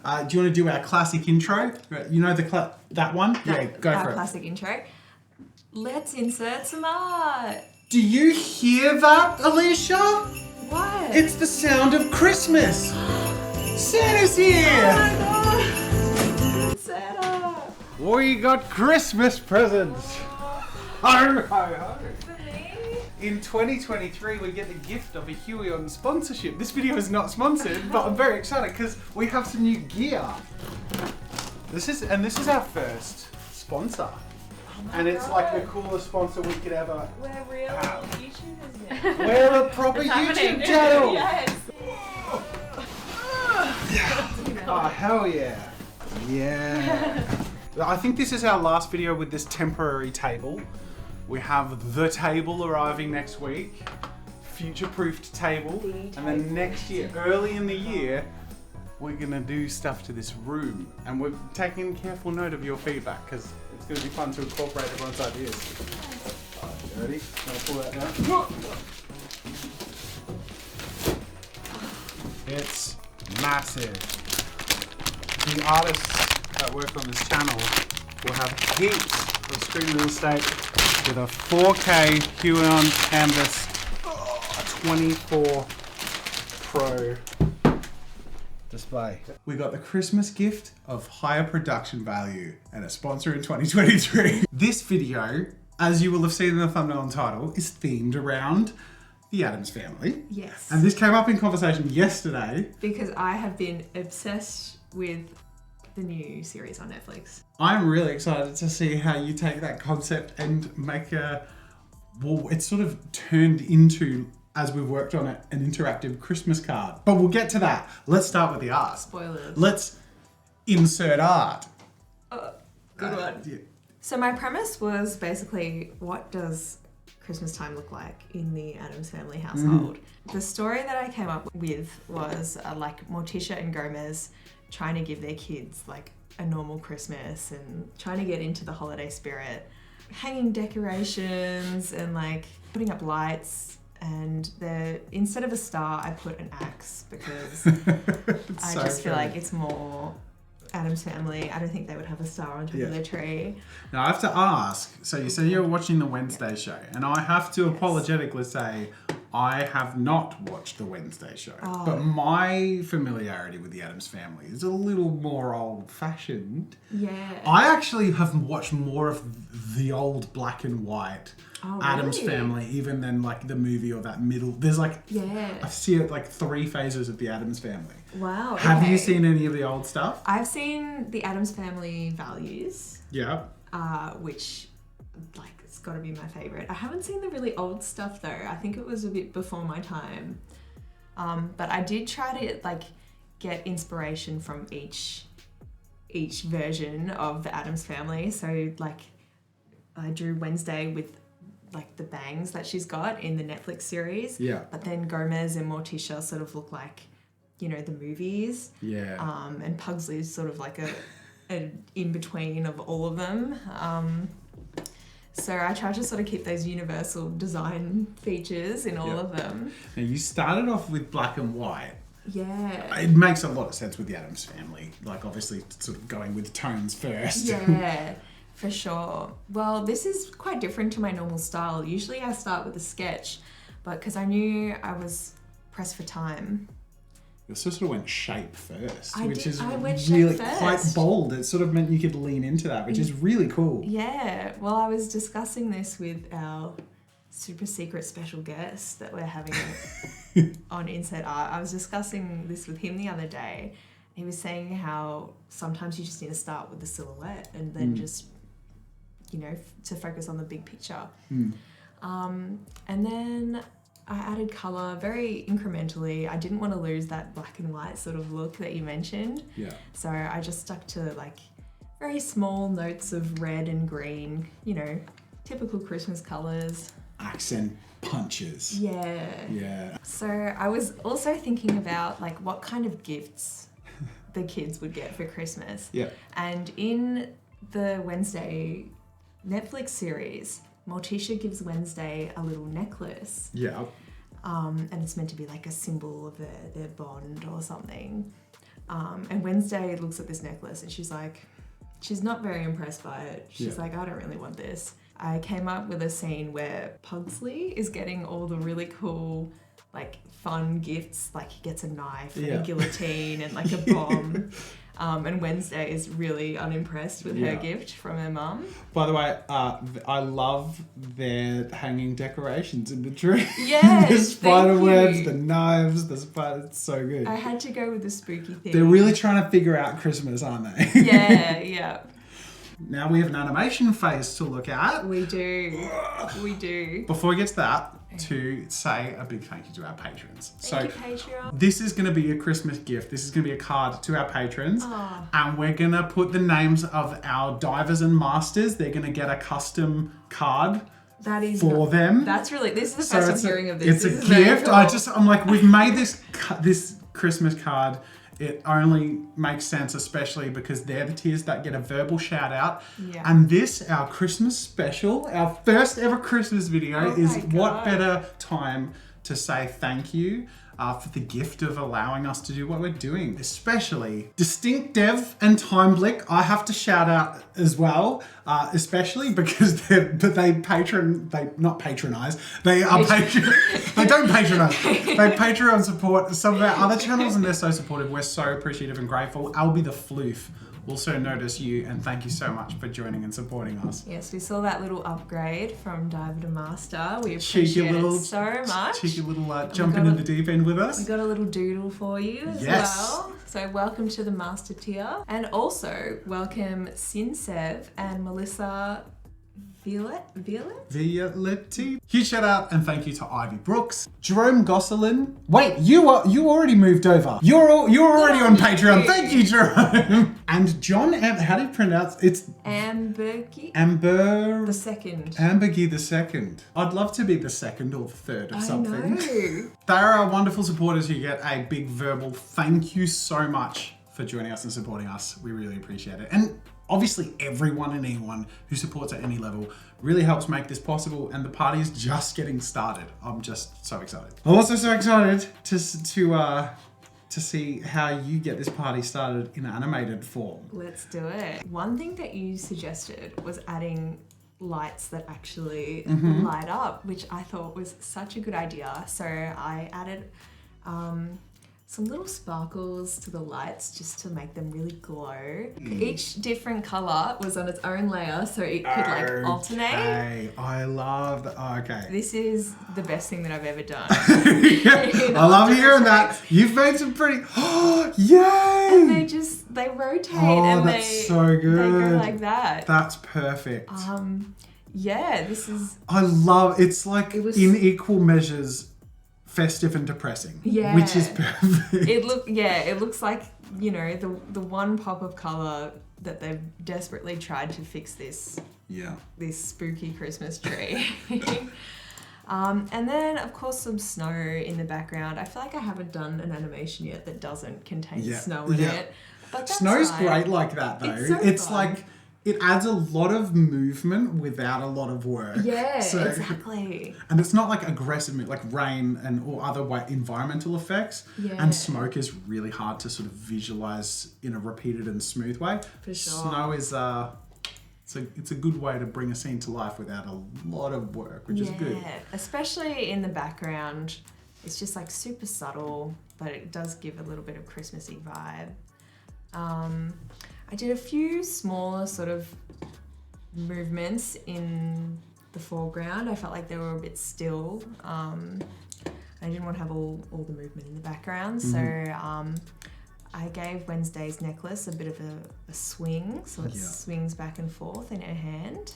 Do you want to do our classic intro? You know that one? Yeah, go for it. Our classic intro. Let's insert some art. Do you hear that, Alicia? What? It's the sound of Christmas. Santa's here. Oh my god. Santa. We got Christmas presents. Ho, ho, ho. For me? In 2023, we get the gift of a Huey on sponsorship. This video is not sponsored, but I'm very excited because we have some new gear. This is our first sponsor. And it's like the coolest sponsor we could ever We're real have. YouTubers now. We're a proper YouTube channel. Yes. Oh, hell yeah. Yeah. I think this is our last video with this temporary table. We have the table arriving next week. Future-proofed table. And then next year, early in the year, we're gonna do stuff to this room. And we're taking careful note of your feedback because it's gonna be fun to incorporate everyone's ideas. Alright, you ready? I'll pull that down. It's massive. The artists that work on this channel will have heaps of screen real estate with a 4K Huey on canvas 24 Pro display. We got the Christmas gift of higher production value and a sponsor in 2023. This video, as you will have seen in the thumbnail and title, is themed around the Addams family. Yes. And this came up in conversation yesterday. Because I have been obsessed with the new series on Netflix. I'm really excited to see how you take that concept and make it's sort of turned into, as we've worked on it, an interactive Christmas card. But we'll get to that. Let's start with the art. Spoilers. Let's insert art. Good one. Yeah. So my premise was basically, what does Christmas time look like in the Addams family household? The story that I came up with was like Morticia and Gomez trying to give their kids like a normal Christmas and trying to get into the holiday spirit, hanging decorations and like putting up lights. And instead of a star, I put an axe because I just feel like it's more Addams family. I don't think they would have a star on top of their tree. Now I have to ask, so you said you're watching the Wednesday show, and I have to apologetically say I have not watched the Wednesday show, but my familiarity with the Addams family is a little more old-fashioned. Yeah. I actually have watched more of the old black and white Addams family, even than like the movie or that middle. There's like, I see it like 3 phases of the Addams family. Wow. Have you seen any of the old stuff? I've seen the Addams Family Values. Yeah. Which, like, it's got to be my favorite. I haven't seen the really old stuff though. I think it was a bit before my time. But I did try to like get inspiration from each version of the Addams Family. So like, I drew Wednesday with like the bangs that she's got in the Netflix series. Yeah. But then Gomez and Morticia sort of look like, you know, the movies. Yeah. And Pugsley's sort of like an in-between of all of them. So I try to sort of keep those universal design features in all of them. Now you started off with black and white. Yeah. It makes a lot of sense with the Addams family. Like obviously sort of going with tones first. Yeah, for sure. Well, this is quite different to my normal style. Usually I start with a sketch, but because I knew I was pressed for time. You sort of went shape first, I which did. is I went really shape quite first. bold. It sort of meant you could lean into that, which is really cool. Yeah, well, I was discussing this with our super secret special guest that we're having on Insert Art. I was discussing this with him the other day. He was saying how sometimes you just need to start with the silhouette and then just, you know, to focus on the big picture. And then I added colour very incrementally. I didn't want to lose that black and white sort of look that you mentioned. Yeah. So I just stuck to like very small notes of red and green, you know, typical Christmas colours. Accent punches. Yeah. Yeah. So I was also thinking about like what kind of gifts the kids would get for Christmas. Yeah. And in the Wednesday Netflix series, Morticia gives Wednesday a little necklace. Yeah. And it's meant to be like a symbol of their bond or something. And Wednesday looks at this necklace and she's not very impressed by it. She's like, I don't really want this. I came up with a scene where Pugsley is getting all the really cool, like, fun gifts. Like, he gets a knife and a guillotine and, like, a bomb. And Wednesday is really unimpressed with her gift from her mum. By the way, I love their hanging decorations in the tree. Yes, the spider webs, the knives, the spider. It's so good. I had to go with the spooky thing. They're really trying to figure out Christmas, aren't they? Yeah. Now we have an animation phase to look at. We do. Before we get to that, to say a big thank you to our patrons. Thank you, Patreon. This is going to be a Christmas gift. This is going to be a card to our patrons. Oh. And we're going to put the names of our divers and masters. They're going to get a custom card for them. This is the first I'm hearing of this. It's a gift. Cool. I'm like, we've made this Christmas card. It only makes sense, especially because they're the tiers that get a verbal shout out. Yeah. And this, our Christmas special, our first ever Christmas video, is what better time to say thank you for the gift of allowing us to do what we're doing. Especially Distinct Dev and Time Blick, I have to shout out as well, especially because they don't patronize. They Patreon support some of our other channels and they're so supportive. We're so appreciative and grateful. Albie the Floof also notice you and thank you so much for joining and supporting us. Yes, we saw that little upgrade from Diver to Master. We appreciate it so much. Cheeky little jumping in the deep end with us. We got a little doodle for you as well. So welcome to the Master tier. And also welcome Sinsev and Melissa Violetti. Huge shout out and thank you to Ivy Brooks, Jerome Gosselin. Wait, you already moved over. You're already on Patreon. Thank you, Jerome. And John. How do you pronounce it's Ambergy the second. Ambergy the second. I'd love to be the second or the third of something. Know. They are our wonderful supporters. You get a big verbal thank you so much for joining us and supporting us. We really appreciate it. And obviously everyone and anyone who supports at any level really helps make this possible and the party is just getting started. I'm just so excited. I'm also so excited to see how you get this party started in animated form. Let's do it. One thing that you suggested was adding lights that actually light up, which I thought was such a good idea. So I added some little sparkles to the lights just to make them really glow. Each different color was on its own layer so it could like alternate. I love that. Oh, okay. This is the best thing that I've ever done. I love hearing that. You've made some pretty, yay! And they rotate and that's so good. They go like that. That's perfect. Yeah, this is... I love, it's like in equal measures festive and depressing, which is perfect. It looks like, you know, the one pop of color that they've desperately tried to fix this spooky Christmas tree. And then of course some snow in the background. I feel like I haven't done an animation yet that doesn't contain snow in it. But that's snow's great like that though. It's fun. Like it adds a lot of movement without a lot of work. Yeah, exactly. And it's not like aggressive, like rain or other environmental effects. Yeah. And smoke is really hard to sort of visualize in a repeated and smooth way. For sure. Snow is it's a good way to bring a scene to life without a lot of work, which is good. Yeah, especially in the background. It's just like super subtle, but it does give a little bit of Christmassy vibe. I did a few smaller sort of movements in the foreground. I felt like they were a bit still. I didn't want to have all the movement in the background. So I gave Wednesday's necklace a bit of a swing. So it swings back and forth in her hand.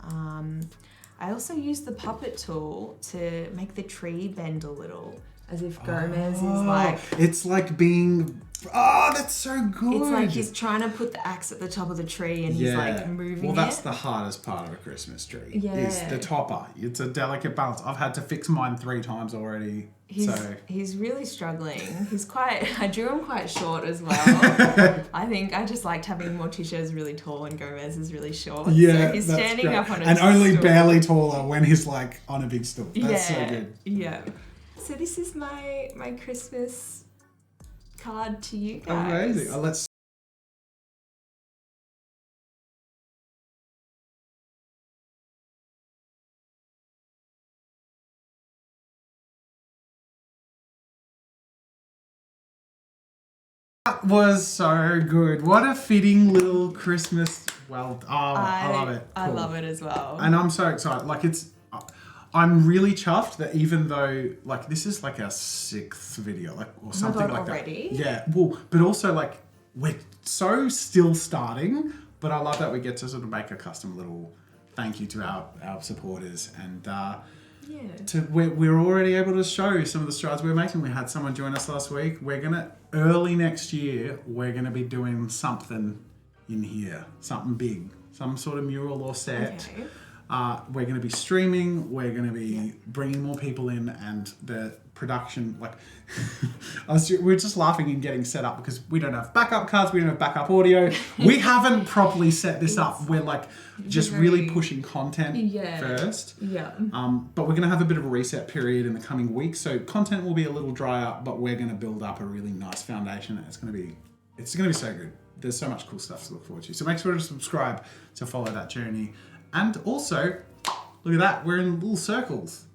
I also used the puppet tool to make the tree bend a little. As if Gomez is like... It's like being... Oh, that's so good. It's like he's trying to put the axe at the top of the tree and he's like moving it. Well, that's the hardest part of a Christmas tree. Yeah. Is the topper. It's a delicate balance. I've had to fix mine 3 times already. He's really struggling. I drew him quite short as well. I think I just liked having Morticia is really tall and Gomez is really short. Yeah, so he's standing up on a and only stool. Barely taller when he's like on a big stool. That's so good. Yeah. So this is my Christmas card to you guys. Amazing. Let's. That was so good. What a fitting little Christmas. Well, I love it. I love it as well. And I'm so excited. Like I'm really chuffed that even though like this is like our 6th video, like or something like already? that. Yeah. Well, but also like we're so still starting, but I love that we get to sort of make a custom little thank you to our supporters and we're already able to show some of the strides we're making. We had someone join us last week. We're gonna early next year we're gonna be doing something in here, something big, some sort of mural or set. Okay. We're going to be streaming, we're going to be bringing more people in, and the production, like, we're just laughing and getting set up because we don't have backup cards, we don't have backup audio. We haven't properly set this up. We're like just really pushing content first. Yeah. But we're going to have a bit of a reset period in the coming weeks, so content will be a little drier, but we're going to build up a really nice foundation. It's going to be so good. There's so much cool stuff to look forward to. So make sure to subscribe to follow that journey. And also, look at that, we're in little circles.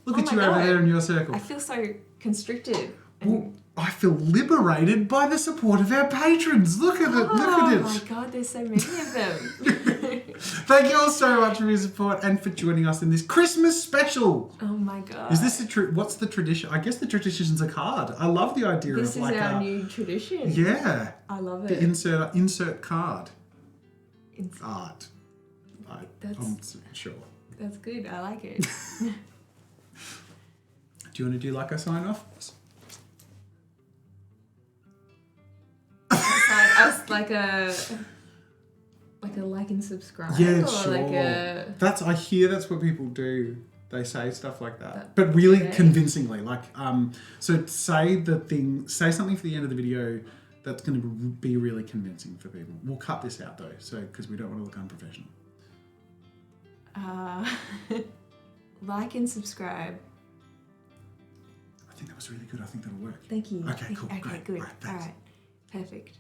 Look at you over there in your circle. I feel so constricted. Well, I feel liberated by the support of our patrons. Look at it, look at it. Oh my God, there's so many of them. Thank you all so much for your support and for joining us in this Christmas special. Oh my God. Is this what's the tradition? I guess the tradition's a card. I love the idea this of like is our new tradition. Yeah. I love it. The insert card. Art. I'm sure. That's good. I like it. Do you want to do like a sign off? Us like a like and subscribe. Yeah, or sure. Like I hear that's what people do. They say stuff like that, but really convincingly. Like, so say something for the end of the video that's going to be really convincing for people. We'll cut this out though, so because we don't want to look unprofessional. Like and subscribe. I think that was really good. I think that'll work. Thank you. Okay, cool. Okay, Great. good. All right, Perfect.